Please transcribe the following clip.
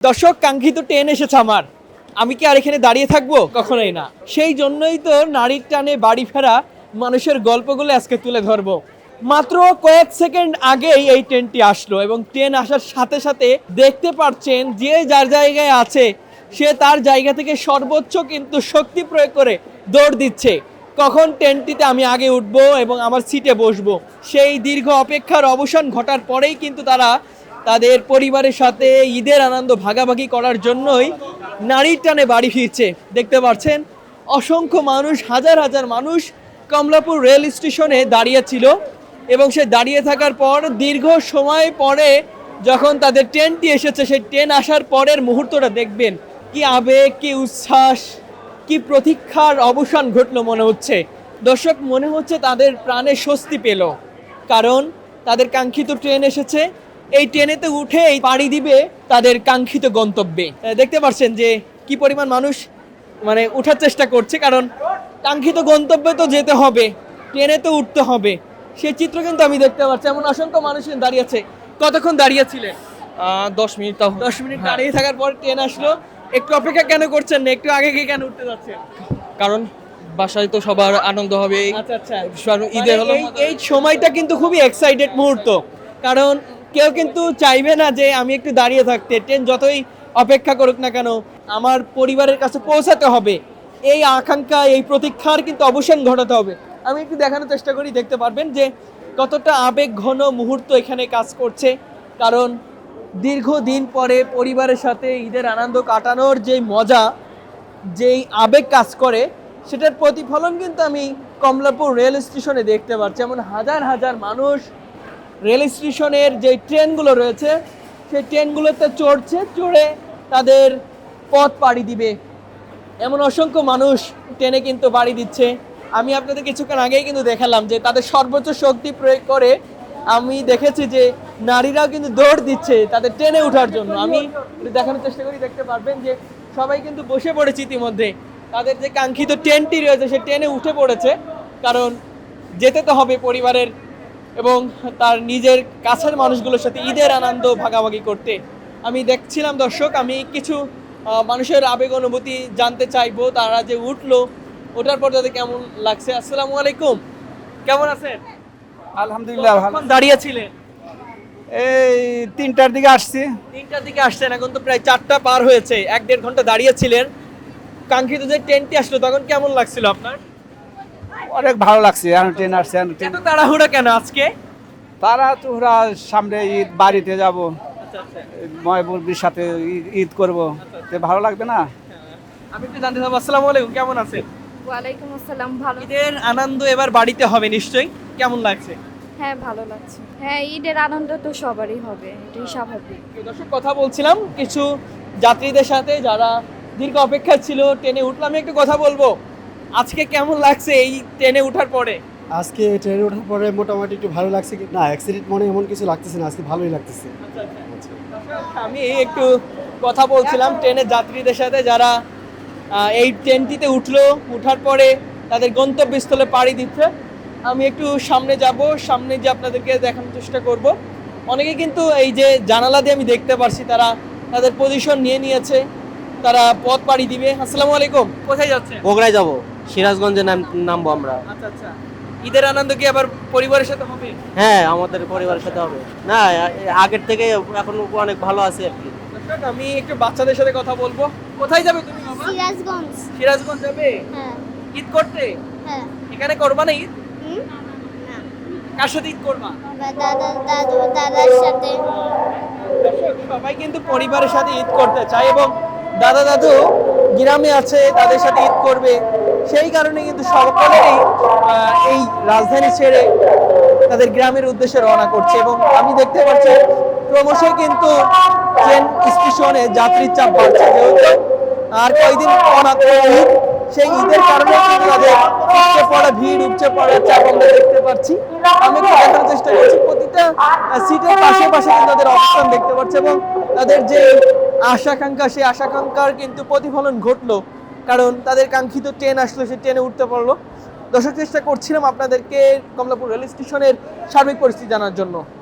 দর্শক, কাঙ্ক্ষিত ট্রেন এসেছে আমার। আমি কি আর এখানে দাঁড়িয়ে থাকবো? কখনোই না। সেই জন্যই তো নারীর টানে বাড়ি ফেরা মানুষের গল্পগুলো আজকে তুলে ধরবো। মাত্র কয়েক সেকেন্ড আগেই এই ট্রেনটি আসলো এবং ট্রেন আসার সাথে সাথে দেখতে পাচ্ছেন যে যার জায়গায় আছে সে তার জায়গা থেকে সর্বোচ্চ কিন্তু শক্তি প্রয়োগ করে দৌড় দিচ্ছে কখন ট্রেনটিতে আমি আগে উঠবো এবং আমার সিটে বসবো। সেই দীর্ঘ অপেক্ষার অবসান ঘটার পরেই কিন্তু তারা তাদের পরিবারের সাথে ঈদের আনন্দ ভাগাভাগি করার জন্যই নারীর টানে বাড়ি ফিরছে। দেখতে পাচ্ছেন অসংখ্য মানুষ, হাজার হাজার মানুষ কমলাপুর রেল স্টেশনে দাঁড়িয়ে ছিল এবং সে দাঁড়িয়ে থাকার পর দীর্ঘ সময় পরে যখন তাদের ট্রেনটি এসেছে, সেই ট্রেন আসার পরের মুহূর্তটা দেখবেন কি আবেগ, কি উচ্ছ্বাস, কি প্রতীক্ষার অবসান ঘটলো মনে হচ্ছে। দর্শক, মনে হচ্ছে তাদের প্রাণে স্বস্তি পেল, কারণ তাদের কাঙ্ক্ষিত ট্রেন এসেছে। এই ট্রেনেতে উঠেই পাড়ি দিবে তাদের কাঙ্ক্ষিত গন্তব্যে। দেখতে পাচ্ছেন যে কি পরিমাণ মানুষ উঠার চেষ্টা করছে, কারণ কাঙ্ক্ষিত গন্তব্যে তো যেতে হবে, ট্রেনে তো উঠতে হবে। সেই চিত্র কিন্তু আমি দেখতে পাচ্ছি। এমন অসংখ্য মানুষ দাঁড়িয়ে আছে। কতক্ষণ দাঁড়িয়েছিলেন? 10 মিনিট। তাও 10 মিনিট দাঁড়িয়ে থাকার পর ট্রেন আসলো। একটু অপেক্ষা কেন করছেন না? একটু আগে গিয়ে কেন উঠতে যাচ্ছেন? কারণ বাসায় তো সবার আনন্দ হবে। আচ্ছা আচ্ছা। ঈদের হলো এই সময়টা কিন্তু খুবই এক্সাইটেড মুহূর্ত, কারণ কেউ কিন্তু চাইবে না যে আমি একটু দাঁড়িয়ে থাকতে। ট্রেন যতই অপেক্ষা করুক না কেন, আমার পরিবারের কাছে পৌঁছাতে হবে। এই আকাঙ্ক্ষা, এই প্রতীক্ষার কিন্তু অবসান ঘটাতে হবে। আমি একটু দেখানোর চেষ্টা করি, দেখতে পারবেন যে কতটা আবেগ ঘন মুহূর্ত এখানে কাজ করছে। কারণ দীর্ঘদিন পরে পরিবারের সাথে ঈদের আনন্দ কাটানোর যেই মজা, যেই আবেগ কাজ করে, সেটার প্রতিফলন কিন্তু আমি কমলাপুর রেল স্টেশনে দেখতে পাচ্ছি। এমন হাজার হাজার মানুষ রেল স্টেশনের যে ট্রেনগুলো রয়েছে সেই ট্রেনগুলোতে চড়ে তাদের পথ পাড়ি দিবে। এমন অসংখ্য মানুষ ট্রেনে কিন্তু পাড়ি দিচ্ছে। আমি আপনাদের কিছুক্ষণ আগেই কিন্তু দেখালাম যে তাদের সর্বোচ্চ শক্তি প্রয়োগ করে আমি দেখেছি যে নারীরাও কিন্তু দৌড় দিচ্ছে তাদের ট্রেনে ওঠার জন্য। আমি একটু দেখানোর চেষ্টা করি, দেখতে পারবেন যে সবাই কিন্তু বসে পড়েছে ইতিমধ্যে। তাদের যে কাঙ্ক্ষিত ট্রেনটি রয়েছে সে ট্রেনে উঠে পড়েছে, কারণ যেতে তো হবে পরিবারের এবং তার নিজের কাছের মানুষগুলোর সাথে ঈদের আনন্দ ভাগাভাগি করতে। আমি দেখছিলাম দর্শক, আমি কিছু মানুষের আবেগ অনুভূতি জানতে চাইবো। তারা যে উঠলো, ওঠার পর তাদের কেমন লাগছে। আসসালামু আলাইকুম, কেমন আছেন? আলহামদুলিল্লাহ ভালো। কখন দাঁড়িয়েছিলেন? এই 3টার দিকে আসছি। 3টার দিকে আসছেন, এখন তো প্রায় 4টা পার হয়েছে। 1-1.5 ঘন্টা দাঁড়িয়েছিলেন। কাঙ্ক্ষিত যে ট্রেনটি আসলো তখন কেমন লাগছিল আপনার? অনেক ভালো লাগছে। এখন ট্রেন আসছে। এত তাড়াহুড়া কেন আজকে? তারা তো ওরা সামনে ঈদ, বাড়িতে যাব, আচ্ছা আচ্ছা। ময়বুরবির সাথে ঈদ করব, তো ভালো লাগবে না? আমি একটু জানতে চাবো, আসসালামু আলাইকুম, কেমন আছেন? ওয়ালাইকুম আসসালাম। ভালো। ঈদের আনন্দ এবার বাড়িতে হবে নিশ্চয়ই, কেমন লাগছে? হ্যাঁ, ভালো লাগছে। হ্যাঁ, ঈদের আনন্দ তো সবারই হবে, এটাই স্বাভাবিক। দর্শক, কথা বলছিলাম কিছু যাত্রীদের সাথে যারা দীর্ঘ অপেক্ষা ছিল ট্রেনে উঠলাম। আমি একটু কথা বলবো, আজকে কেমন লাগছে এই ট্রেনে ওঠার পরে? আজকে ট্রেনে ওঠার পরে মোটামুটি একটু ভালো লাগছে। না, অ্যাক্সিডেন্ট মনে এমন কিছু লাগতেছে না, আজকে ভালোই লাগতেছে। আমি একটু কথা বলছিলাম ট্রেনের যাত্রীদের সাথে যারা এই ট্রেনটিতে উঠার পরে তাদের গন্তব্যস্থলে পাড়ি দিচ্ছে। আমি একটু সামনে যে আপনাদেরকে দেখানোর চেষ্টা করব। অনেকে কিন্তু এই যে জানালা দিয়ে আমি দেখতে পারছি তারা তাদের পজিশন নিয়ে নিয়েছে, তারা পথ পাড়ি দিবে। আসসালামু আলাইকুম, কোথায় যাচ্ছে? বগুড়ায় যাব, সিরাজগঞ্জে নামবো আমরা। আচ্ছা আচ্ছা। ঈদের আনন্দ কি আবার পরিবারের সাথে হবে? হ্যাঁ, আমাদের পরিবারের সাথে হবে। না, আগের থেকে এখন অনেক ভালো আছে আর কি। দর্শক, আমি একটু বাচ্চাদের সাথে কথা বলবো। কোথায় যাবে তুমি বাবা? সিরাজগঞ্জ। সিরাজগঞ্জ যাবে হ্যাঁ ঈদ করতে? হ্যাঁ। এখানে করবা না ঈদ? না, কার সাথে ঈদ করবা? দাদার সাথে। দর্শক, সবাই কিন্তু পরিবারের সাথে ঈদ করতে চায় এবং দাদা দাদু গ্রামে আছে, তাদের সাথে ঈদ করবে। সেই কারণে কিন্তু সকলেই এই রাজধানী ছেড়ে তাদের গ্রামের উদ্দেশ্যে রওনা করছে এবং আমি দেখতে পাচ্ছি ক্রমশই কিন্তু ট্রেন স্টেশনে যাত্রীর চাপ বাড়ছে। যেহেতু আর কয়েকদিন মাত্র ঈদ, সেই ঈদের কারণে কিন্তু তাদের উপচে পড়া ভিড়, উপচে পড়ার চাপ আমরা দেখতে পাচ্ছি। আমি একটু দেখানোর চেষ্টা করছি, প্রতিটা সিটের পাশে পাশে কিন্তু তাদের অবস্থান দেখতে পাচ্ছি এবং তাদের যে আশাকাঙ্ক্ষা, সেই আশাকাঙ্ক্ষার কিন্তু প্রতিফলন ঘটলো, কারণ তাদের কাঙ্ক্ষিত ট্রেন আসলো, সেই ট্রেনে উঠতে পারলো। দর্শক, চেষ্টা করছিলাম আপনাদেরকে কমলাপুর রেল স্টেশনের সার্বিক পরিস্থিতি জানার জন্য।